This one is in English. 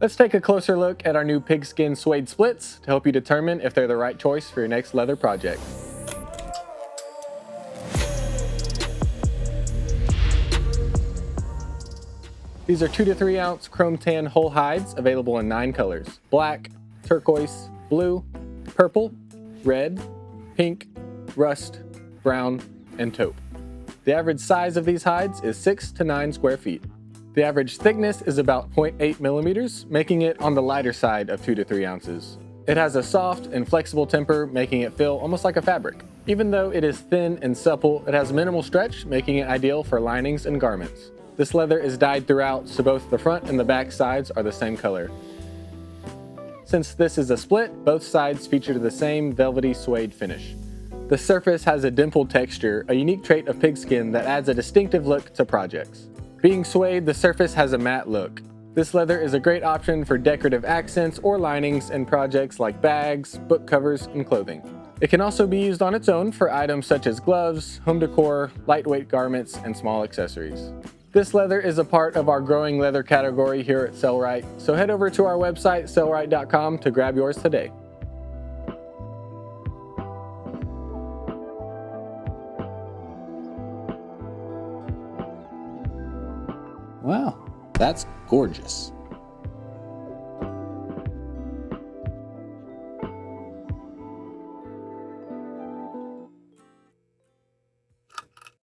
Let's take a closer look at our new Pigskin Suede splits to help you determine if they're the right choice for your next leather project. These are 2 to 3 ounce chrome tan whole hides available in 9 colors: black, turquoise, blue, purple, red, pink, rust, brown, and taupe. The average size of these hides is 6 to 9 square feet. The average thickness is about 0.8 millimeters, making it on the lighter side of 2 to 3 ounces. It has a soft and flexible temper, making it feel almost like a fabric. Even though it is thin and supple, it has minimal stretch, making it ideal for linings and garments. This leather is dyed throughout, so both the front and the back sides are the same color. Since this is a split, both sides feature the same velvety suede finish. The surface has a dimpled texture, a unique trait of pigskin that adds a distinctive look to projects. Being suede, the surface has a matte look. This leather is a great option for decorative accents or linings in projects like bags, book covers, and clothing. It can also be used on its own for items such as gloves, home decor, lightweight garments, and small accessories. This leather is a part of our growing leather category here at Sailrite, so head over to our website, sailrite.com, to grab yours today. Wow, that's gorgeous.